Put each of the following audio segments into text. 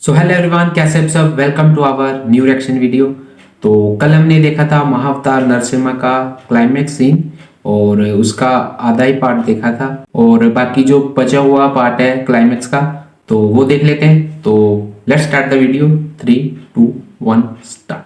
So hello everyone, कैसे आप सब। Welcome to our new reaction video. तो कल हमने देखा था महाअवतार नरसिम्हा का क्लाइमैक्स सीन और उसका आधा ही पार्ट देखा था, और बाकी जो बचा हुआ पार्ट है क्लाइमैक्स का तो वो देख लेते हैं। तो let's start the video. 3, 2, 1 start.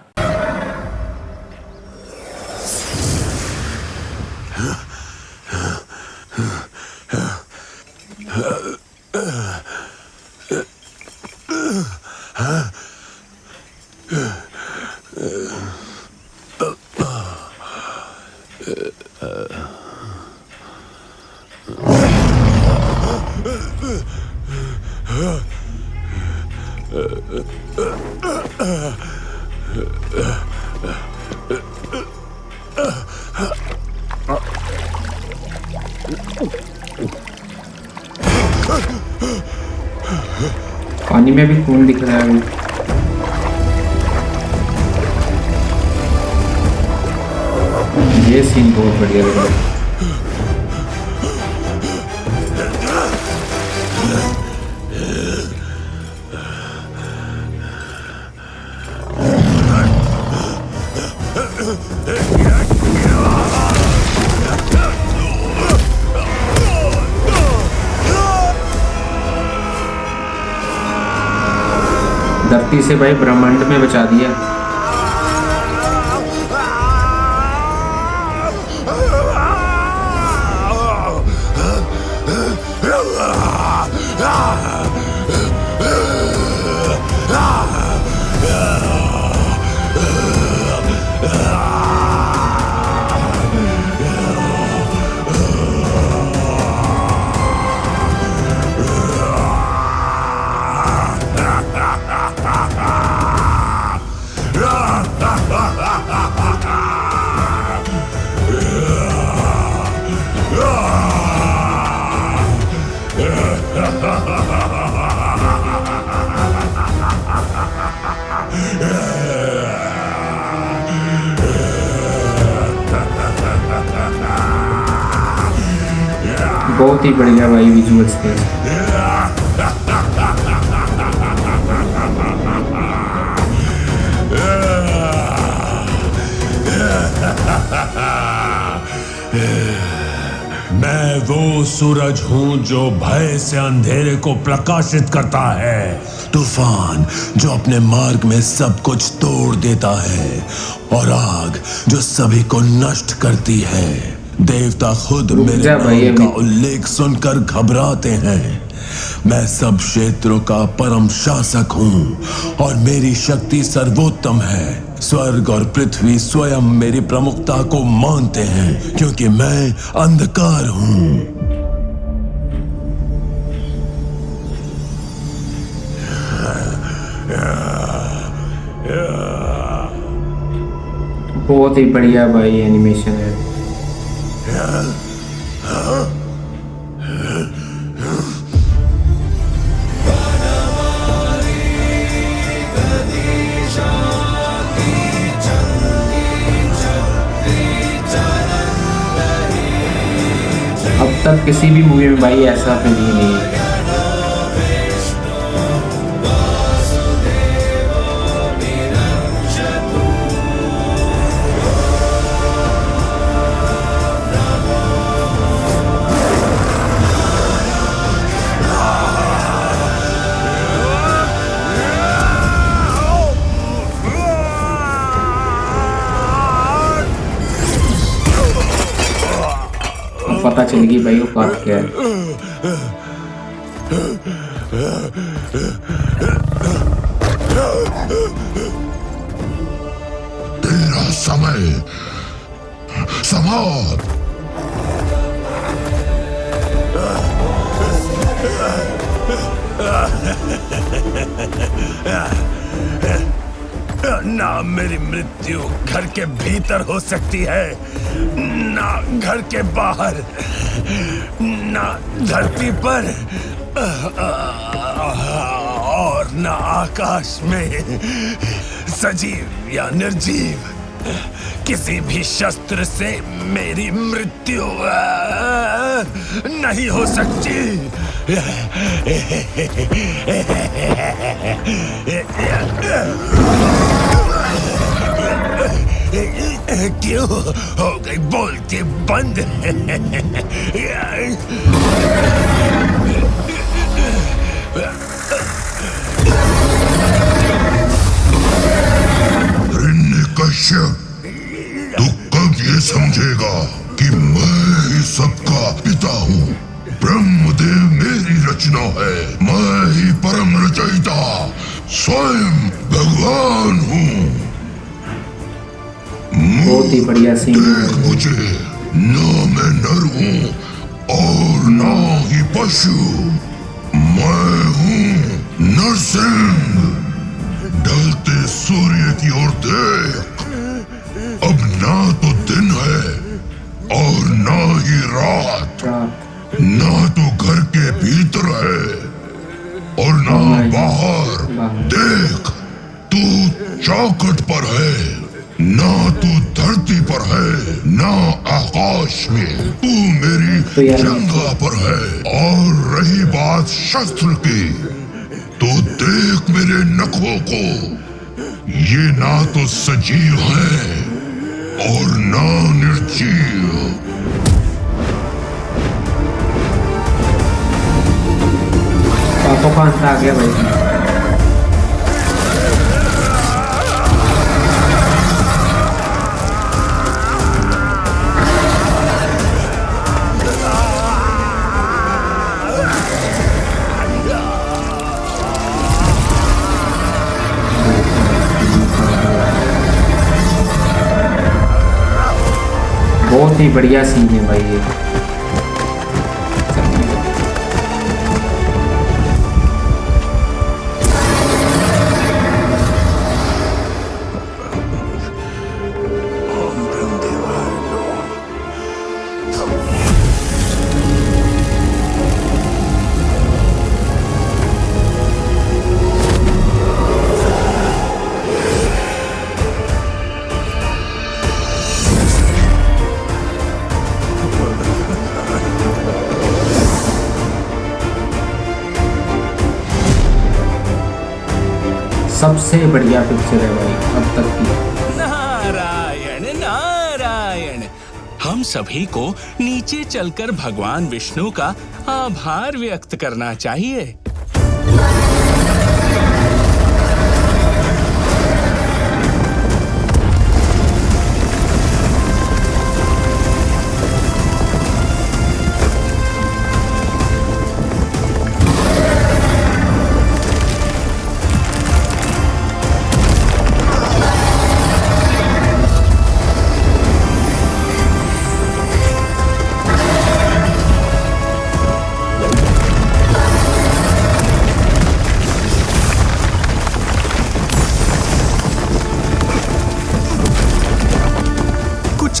पानी में भी खून दिख रहा है। ये सीन बहुत बढ़िया लग रहा है। धरती से भाई ब्रह्मांड में बचा दिया। बहुत ही बढ़िया भाई विजुअल्स थे। मैं वो सूरज हूँ जो भय से अंधेरे को प्रकाशित करता है, तूफान जो अपने मार्ग में सब कुछ तोड़ देता है, और आग जो सभी को नष्ट करती है। देवता खुद मेरे नाम का उल्लेख सुनकर घबराते हैं। मैं सब क्षेत्रों का परम शासक हूँ और मेरी शक्ति सर्वोत्तम है। स्वर्ग और पृथ्वी स्वयं मेरी प्रमुखता को मानते हैं, क्योंकि मैं अंधकार हूँ। बहुत ही बढ़िया भाई एनिमेशन है। अब तक किसी भी मूवी में भाई ऐसा फीलिंग नहीं है। पता चल गई भाई वो बात क्या है। तेरा समय समाप्त। ना मेरी मृत्यु घर के भीतर हो सकती है, ना घर के बाहर, ना धरती पर, और ना आकाश में। सजीव या निर्जीव किसी भी शस्त्र से मेरी मृत्यु नहीं हो सकती। शुरू हो गई, बोलते बंद। हिरण्यकश्यप, तू कब ये समझेगा कि मैं ही सबका पिता हूँ? ब्रह्मदेव मेरी रचना है, मैं ही परम रचयिता, स्वयं भगवान हूँ। बहुत ही बढ़िया सीन है। देख मुझे, ना मैं नर हूँ और ना ही पशु, मैं हूँ नरसिंह। ढलते सूर्य की ओर देख, अब ना तो दिन है और ना ही रात, ना तो घर के भीतर है और ना बाहर। देख, तू चौखट पर है, ना तू धरती पर है, ना आकाश में। तू मेरी जंगा पर है। और रही बात शस्त्र की, तो देख मेरे नखों को, ये ना तो सजीव है और ना निर्जीव। पापा का अंत आ गया भाई। बहुत ही बढ़िया सीन है भाई ये। सबसे बढ़िया पिक्चर है भाई अब तक की। नारायण नारायण, हम सभी को नीचे चलकर भगवान विष्णु का आभार व्यक्त करना चाहिए।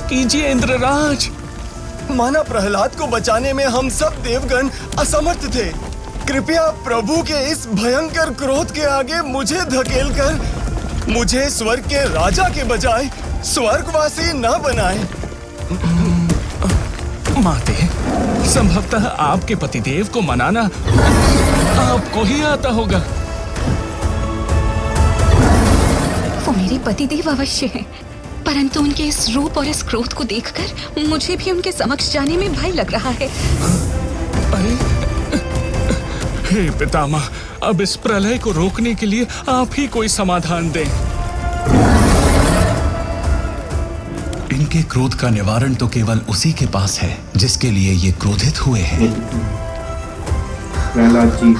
कीजिए इंद्रराज। माना प्रहलाद को बचाने में हम सब देवगण असमर्थ थे। कृपया प्रभु के इस भयंकर क्रोध के आगे मुझे धकेलकर मुझे स्वर्ग के राजा के बजाय स्वर्गवासी न बनाएं। माते, संभवतः आपके पतिदेव को मनाना आपको ही आता होगा। वो मेरे पतिदेव अवश्य हैं, परंतु उनके इस रूप और इस क्रोध को देखकर मुझे भी उनके समक्ष जाने में भय लग रहा है। अरे, हे पितामह, अब इस प्रलय को रोकने के लिए आप ही कोई समाधान दें। इनके क्रोध का निवारण तो केवल उसी के पास है जिसके लिए ये क्रोधित हुए हैं। प्रहलाद जी।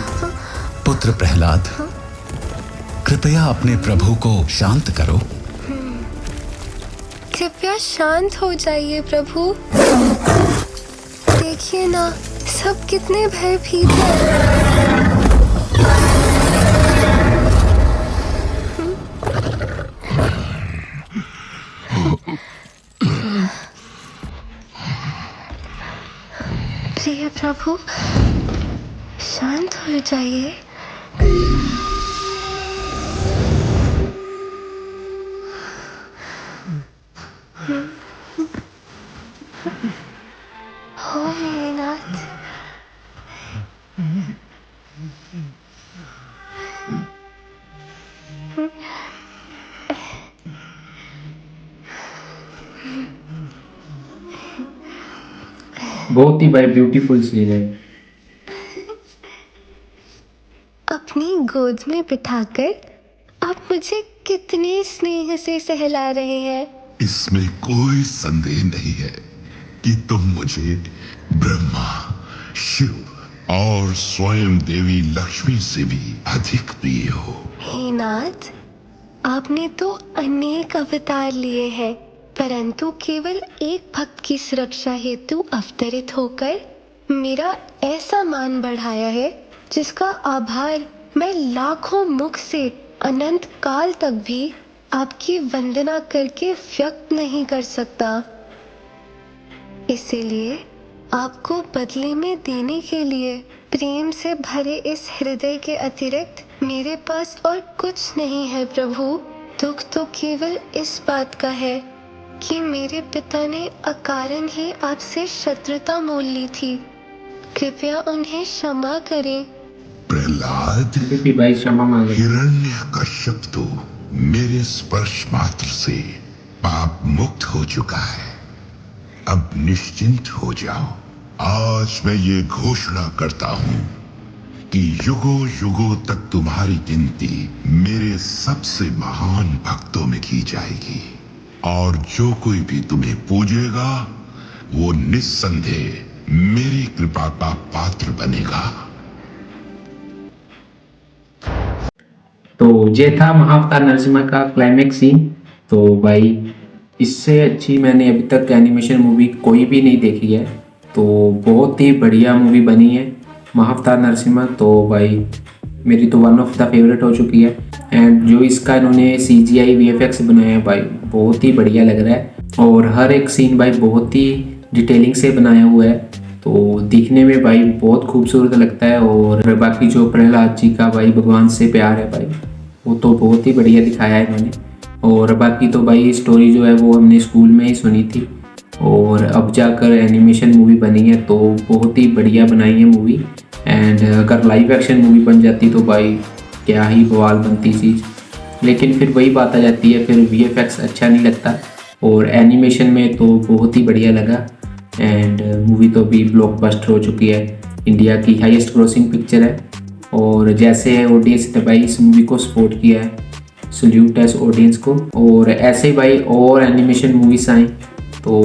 पुत्र प्रहलाद, कृपया अपने प्रभु को शांत करो। कृपया शांत हो जाइए प्रभु। देखिए ना, सब कितने भयभीत हैं। प्रिय प्रभु, शांत हो जाइए। हो मेरे नाथ। बहुत ही भाई ब्यूटीफुल सीन है। अपनी गोद में बिठाकर आप मुझे कितने स्नेह से सहला रहे हैं। इसमें कोई संदेह नहीं है कि तुम मुझे ब्रह्मा, शिव और स्वयं देवी लक्ष्मी से भी अधिक प्रिय हो। हे नाथ, आपने तो अनेक अवतार लिए हैं, परंतु केवल एक भक्त की सुरक्षा हेतु अवतरित होकर मेरा ऐसा मान बढ़ाया है जिसका आभार मैं लाखों मुख से अनंत काल तक भी आपकी वंदना करके व्यक्त नहीं कर सकता। इसीलिए आपको बदले में देने के लिए प्रेम से भरे इस हृदय के अतिरिक्त मेरे पास और कुछ नहीं है प्रभु। दुख तो केवल इस बात का है कि मेरे पिता ने अकारण ही आपसे शत्रुता मोल ली थी। कृपया उन्हें क्षमा करें। प्रहलाद, भी भाई क्षमा मांगे। हिरण्यकश्यप तो मेरे स्पर्श मात्र से पाप मुक्त हो चुका है। अब निश्चिंत हो जाओ। आज मैं ये घोषणा करता हूँ कि युगों युगों तक तुम्हारी गिनती मेरे सबसे महान भक्तों में की जाएगी, और जो कोई भी तुम्हें पूजेगा वो निस्संदेह मेरी कृपा का पात्र बनेगा। तो ये था महाअवतार नरसिम्हा का क्लाइमेक्स सीन। तो भाई इससे अच्छी मैंने अभी तक एनिमेशन मूवी कोई भी नहीं देखी है। तो बहुत ही बढ़िया मूवी बनी है महाअवतार नरसिम्हा। तो भाई मेरी तो वन ऑफ द फेवरेट हो चुकी है। एंड जो इसका इन्होंने CGI VFX बनाया है भाई बहुत ही बढ़िया लग रहा है। और हर एक सीन भाई बहुत ही डिटेलिंग से बनाया हुआ है, तो दिखने में भाई बहुत खूबसूरत लगता है। और बाकी जो प्रहलाद जी का भाई भगवान से प्यार है भाई वो तो बहुत ही बढ़िया दिखाया है इन्होंने। और बाकी तो भाई स्टोरी जो है वो हमने स्कूल में ही सुनी थी, और अब जाकर एनिमेशन मूवी बनी है तो बहुत ही बढ़िया बनाई है मूवी। एंड अगर लाइव एक्शन मूवी बन जाती तो भाई क्या ही बवाल बनती चीज़। लेकिन फिर वही बात आ जाती है, फिर VFX अच्छा नहीं लगता, और एनिमेशन में तो बहुत ही बढ़िया लगा। एंड मूवी तो भी ब्लॉकबस्टर हो चुकी है, इंडिया की हाईएस्ट ग्रोसिंग पिक्चर है। और जैसे ऑडियंस ने भाई इस मूवी को सपोर्ट किया है, सल्यूट है इस ऑडियंस को। और ऐसे भाई और एनिमेशन मूवीज आएँ तो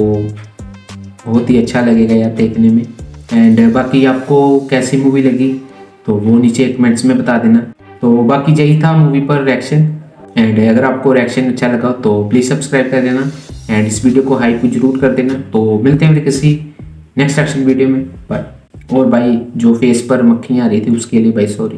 बहुत ही अच्छा लगेगा यार देखने में। एंड बाकी आपको कैसी मूवी लगी तो वो नीचे कमेंट्स में बता देना। तो बाकी यही था मूवी पर रिएक्शन। एंड अगर आपको रिएक्शन अच्छा लगा तो प्लीज़ सब्सक्राइब कर देना एंड इस वीडियो को हाइप जरूर कर देना। तो मिलते हैं किसी नेक्स्ट एक्शन वीडियो में। बाय। और भाई जो फेस पर मक्खियाँ आ रही थी उसके लिए भाई सॉरी।